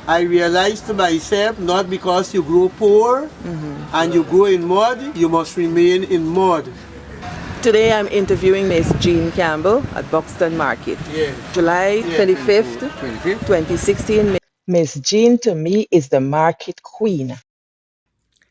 I realized to myself, not because you grow poor and you grow in mud, you must remain in mud. Today I'm interviewing Miss Jean Campbell at Buxton Market. Yeah. July 25th, 2016. Miss Jean to me is the market queen.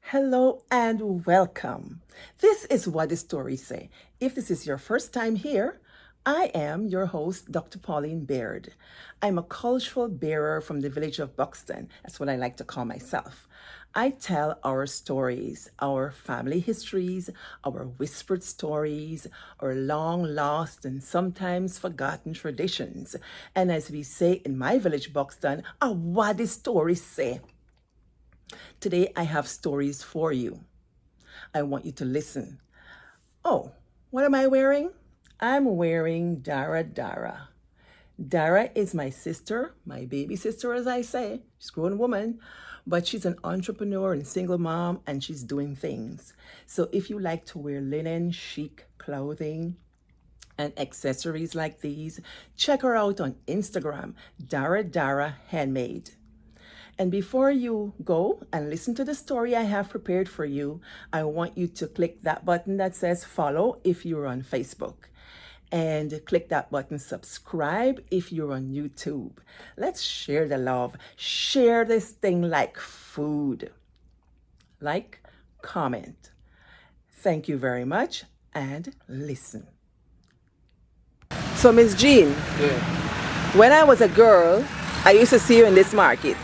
Hello and welcome. This is What the Stories Say. If this is your first time here, I am your host, Dr. Pauline Baird. I'm a cultural bearer from the village of Buxton. That's what I like to call myself. I tell our stories, our family histories, our whispered stories, our long lost and sometimes forgotten traditions. And as we say in my village, Buxton, what the stories say. Today I have stories for you. I want you to listen. Oh, what am I wearing? I'm wearing Dara Dara. Dara is my sister, my baby sister, as I say. She's a grown woman, but she's an entrepreneur and single mom, and she's doing things. So if you like to wear linen, chic clothing, and accessories like these, check her out on Instagram, Dara Dara Handmade. And before you go and listen to the story I have prepared for you, I want you to click that button that says follow if you're on Facebook. And click that button subscribe if you're on YouTube. Let's share the love. Share this thing like food. Like, comment. Thank you very much and listen. So Miss Jean, when I was a girl, I used to see you in this market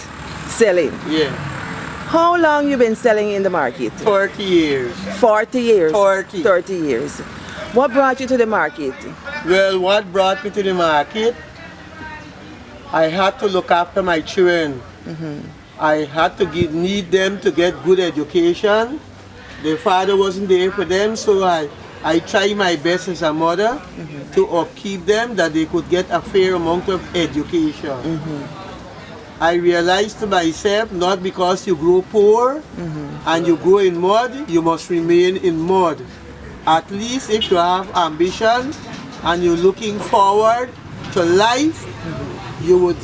selling. Yeah. How long you been selling in the market? 40 years. 40 years. 40. 30 years. What brought you to the market? Well, what brought me to the market? I had to look after my children. I had to need them to get good education. The father wasn't there for them, so I tried my best as a mother to upkeep them, that they could get a fair amount of education. I realized to myself, not because you grow poor and you grow in mud, you must remain in mud. At least if you have ambition and you're looking forward to life, you would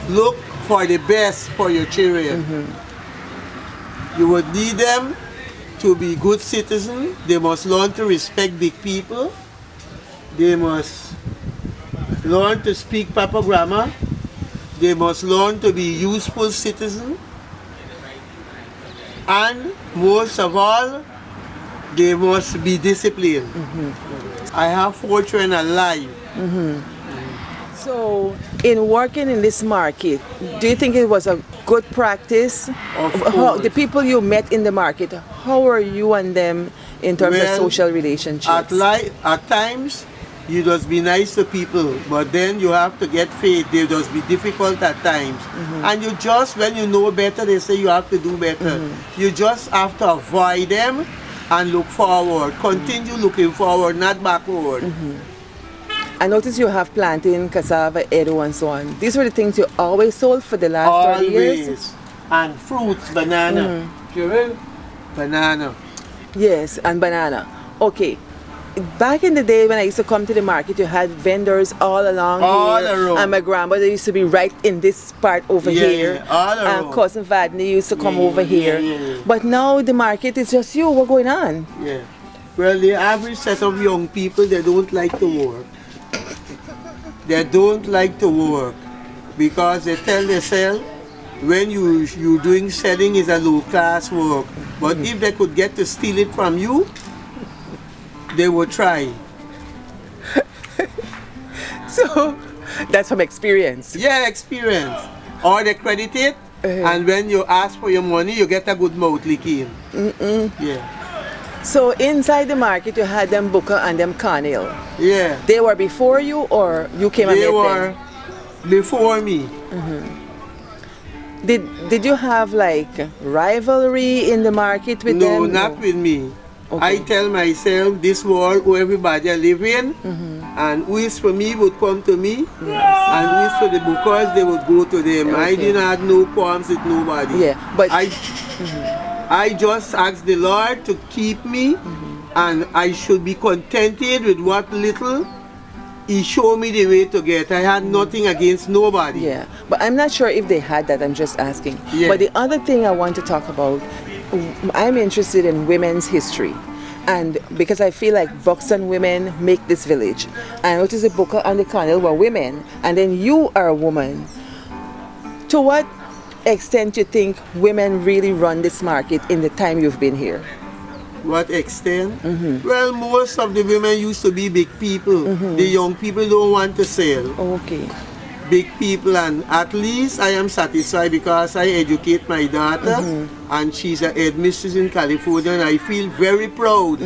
look for the best for your children. You would need them to be good citizens. They must learn to respect big people. They must learn to speak proper grammar. They must learn to be useful citizens. And most of all, they must be disciplined. I have 4 children alive. So, in working in this market, do you think it was a good practice? The people you met in the market, how were you and them in terms of social relationships? At times, you just be nice to people, but then you have to get faith. They just be difficult at times. And you just, when you know better, they say you have to do better. You just have to avoid them and look forward. Continue looking forward, not backward. I noticed you have plantain, cassava, edo, and so on. These were the things you always sold for the last 30 years? Always. And fruits, banana. Banana. Yes, and banana. Okay. Back in the day when I used to come to the market, you had vendors all along here. Around. And my grandmother used to be right in this part over here. All around. And cousin Vadney used to come over here. But now the market is just you. What's going on? Yeah. Well, the average set of young people, they don't like to work. They don't like to work because they tell themselves when you doing selling is a low class work. But if they could get to steal it from you, they would try. So that's from experience. Yeah, experience. Or they credit it, and when you ask for your money, you get a good mouth licking. Yeah. So inside the market, you had them Booker and them Carnell. Yeah. They were before you, or you came and met them? They were before me. Did you have like rivalry in the market with them? No, not with me. Okay. I tell myself this world who everybody live in, and who is for me would come to me, and who is for the bookers, they would go to them. Okay. I didn't have no qualms with nobody. Yeah, but I just asked the Lord to keep me, and I should be contented with what little he showed me the way to get. I had nothing against nobody. Yeah, but I'm not sure if they had that. I'm just asking. Yeah. But the other thing I want to talk about, I'm interested in women's history. And because I feel like Buxton women make this village. I noticed the Booker and the Colonel were women, and then you are a woman. To what extent you think women really run this market in the time you've been here? What extent? Well, most of the women used to be big people. The young people don't want to sell. Okay. Big people, and at least I am satisfied because I educate my daughter and she's a headmistress in California, and I feel very proud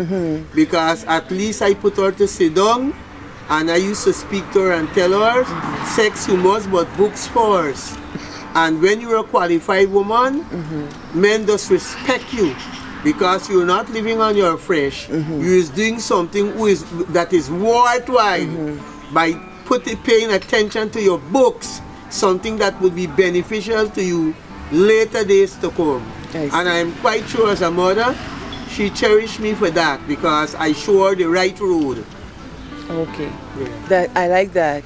because at least I put her to sit down and I used to speak to her and tell her sex you must, but books first. And when you're a qualified woman, men just respect you because you're not living on your fresh. You're doing something that is worthwhile by paying attention to your books, something that would be beneficial to you later days to come. And I'm quite sure as a mother, she cherished me for that because I show her the right road. Okay. Yeah. That I like that.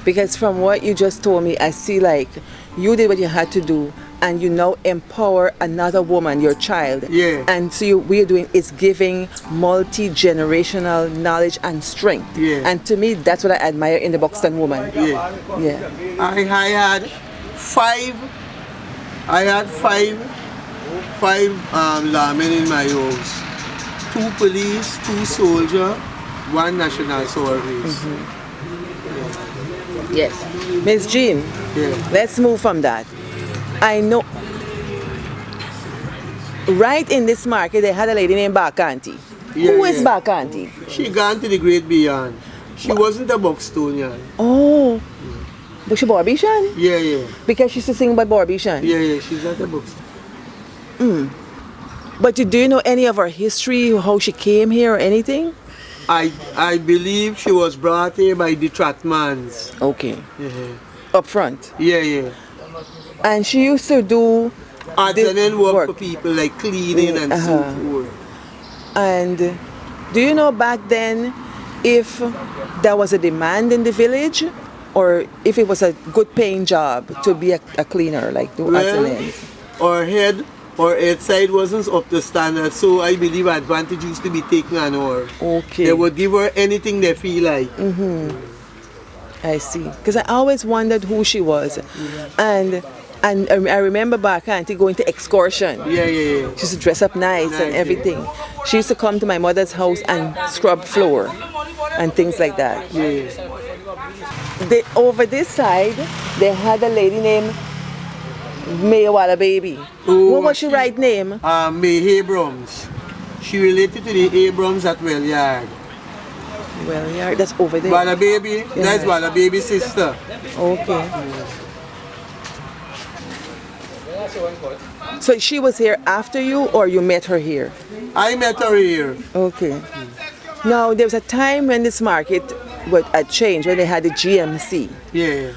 Because from what you just told me, I see like you did what you had to do and you now empower another woman, your child. Yeah. And so what you're doing is giving multi-generational knowledge and strength. Yeah. And to me, that's what I admire in the Buxton woman. Yeah. Yeah. I had five lawmen in my house. 2 police, 2 soldiers, 1 national service. Yes. Miss Jean, let's move from that. I know right in this market they had a lady named Bacanti. Who is Bacanti? She gone to the great beyond. She wasn't a Buxtonian. Oh. Was she Barbician? Yeah. Because she used to sing about Barbician. Yeah, she's not a Buxtonian. But do you know any of her history, how she came here or anything? I believe she was brought here by the Tratmans. Okay. Up front. Yeah. And she used to do and then work for people like cleaning and so forth. And do you know back then if there was a demand in the village or if it was a good paying job to be a cleaner, like do our head side wasn't up to standard, so I believe advantage used to be taken on her. Okay. They would give her anything they feel like. I see. Because I always wondered who she was. And I remember back auntie going to excursion. Yeah. She used to dress up nice and everything. Yeah. She used to come to my mother's house and scrub floor and things like that. Yeah. Over this side, they had a lady named Mayawala Baby. What was her right name? May Abrams. She related to the Abrams at Wellyard. Wellyard, that's over there. Wala Baby, that's Wala Baby's sister. Okay. So she was here after you or you met her here? I met her here. Okay. Now there was a time when this market had changed, when they had the GMC. Yeah.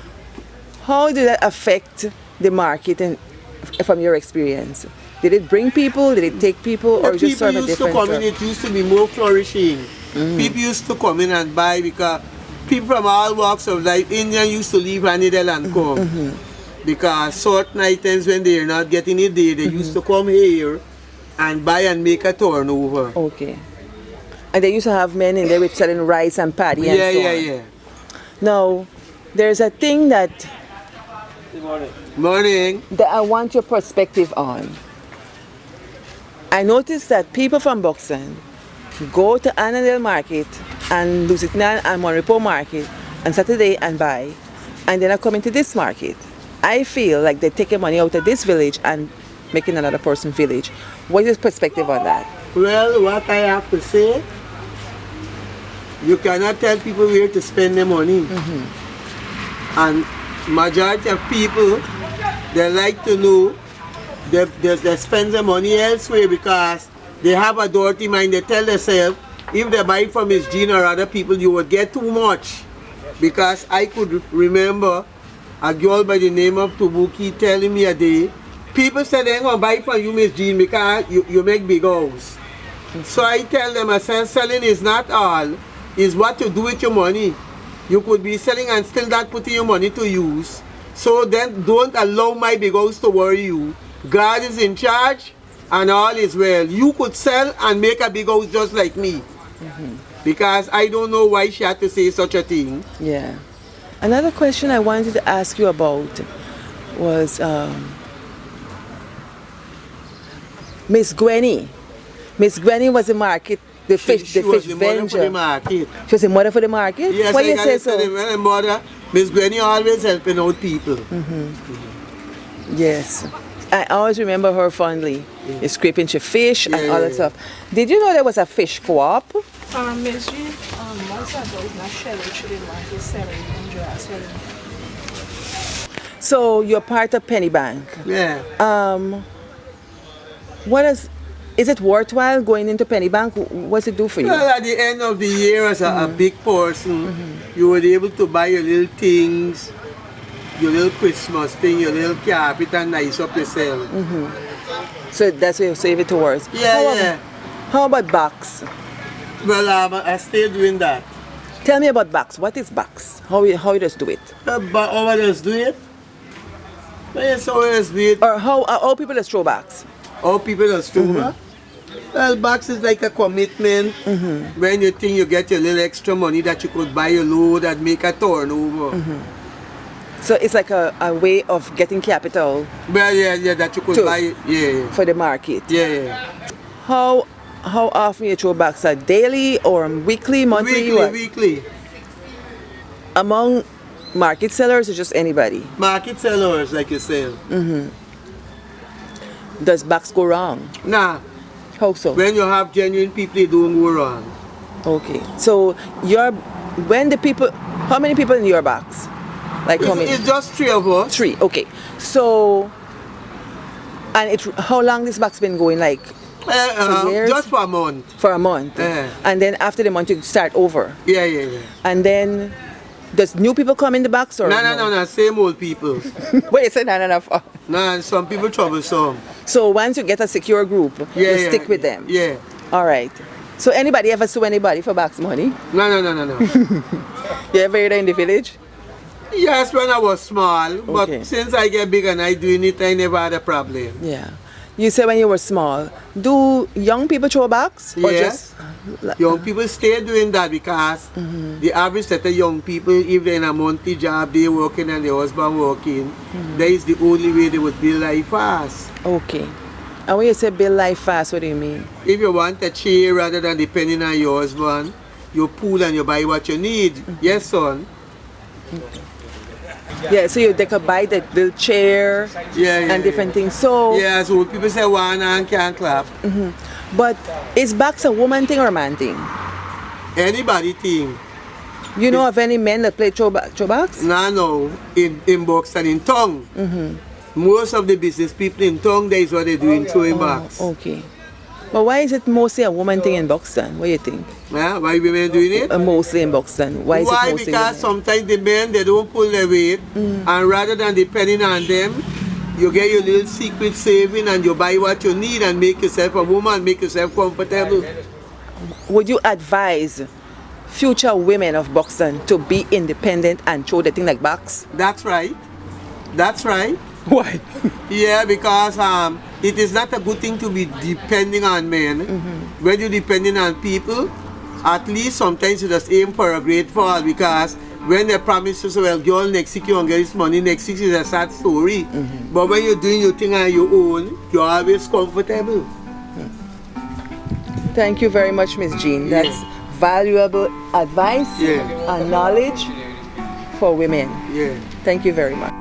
How did that affect the market and from your experience? Did it bring people? Did it take people? Or just sort of a different? People used to come in, it used to be more flourishing. People used to come in and buy because people from all walks of life, Indian used to leave Annidale and come. Because certain items when they are not getting it there, they used to come here and buy and make a turnover. Okay. And they used to have men in there with selling rice and paddy and so on. Yeah. Now, there's a thing that Morning. That I want your perspective on. I noticed that people from Buxton go to Annandale Market and Lusitnan and Monrepo Market on Saturday and buy, and then I come into this market. I feel like they're taking money out of this village and making another person village. What is your perspective on that? Well, what I have to say, you cannot tell people where to spend their money. And majority of people, they like to know they spend their money elsewhere because they have a dirty mind. They tell themselves, if they buy from Miss Jean or other people, you would get too much. Because I could remember a girl by the name of Tubuki telling me a day, people said they ain't gonna buy from you, Miss Jean, because you make big house. So I tell them, I said, selling is not all, is what you do with your money. You could be selling and still not putting your money to use. So then don't allow my big house to worry you. God is in charge and all is well. You could sell and make a big house just like me. Because I don't know why she had to say such a thing. Yeah. Another question I wanted to ask you about was Miss Gwenny. Miss Gwenny was the market, the fish was the mother vendor. for the market. She was the mother for the market? Yes, Why I you got say to so? tell you, my mother, Miss Gwenny always helping out people. Yes. I always remember her fondly. Yeah. Scraping your fish and all that stuff. Did you know there was a fish co-op? Miss G, once ago, not shelling, she didn't want to sell it and dress. So you're part of Penny Bank. Yeah. Is it worthwhile going into Penny Bank? What's it do for you? Well, at the end of the year, as a big person, you were able to buy your little things, your little Christmas thing, your little carpet, and nice up yourself. So that's where you save it towards. Yeah, How about box? Well, I still doing that. Tell me about box. What is box? How you just do it? But how others do it? Yes, how others do it. Or how people just throw box? How people are strong. Well, box is like a commitment. When you think you get your little extra money that you could buy a load and make a turnover. So it's like a way of getting capital. Well, yeah, that you could buy, for the market. Yeah. How often you throw box? A daily or weekly, monthly? Weekly. Among market sellers or just anybody? Market sellers, like you said. Does box go wrong? Nah. How so? When you have genuine people, it don't go wrong. Okay. So how many people in your box? Like how many? It's just 3 of us. 3. Okay. So, and how long this box been going? Like 2 years? Just for a month. For a month. And then after the month you start over. Yeah. And then does new people come in the box or No, same old people. Wait, you said no. No, some people troublesome. So once you get a secure group, you stick with them. Yeah. All right. So anybody ever sue anybody for box money? No. You ever heard that in the village? Yes, when I was small, but since I get big and I doing it, I never had a problem. Yeah. You said when you were small. Do young people throw box? Or Yes. Young people stay doing that because the average set of young people, if they're in a monthly job, they working and their husband working, that is the only way they would build life fast. Okay. And when you say build life fast, what do you mean? If you want a chair rather than depending on your husband, you pull and you buy what you need. Yes, son? Yeah, so they could buy the little chair and different things. So yeah, so people say one hand can't clap. But is box a woman thing or a man thing? Anybody thing. You know of any men that play throw box? No. In box and in tongue. Most of the business people in tongue, that is what they do in throwing box. Okay. But why is it mostly a woman thing in Buxton? What do you think? Yeah, why women doing it? Mostly in Buxton. Why is it mostly Because women? sometimes the men, they don't pull their weight. And rather than depending on them, you get your little secret saving and you buy what you need and make yourself a woman, make yourself comfortable. Would you advise future women of Buxton to be independent and throw the thing like box? That's right. Why? Yeah, because it is not a good thing to be depending on men. When you're depending on people, at least sometimes you just aim for a great fall, because when they promise you, so, well, girl, next week you won't get this money, next week is a sad story. But when you're doing your thing on your own, you're always comfortable. Thank you very much, Miss Jean. That's valuable advice and knowledge for women. Yeah. Thank you very much.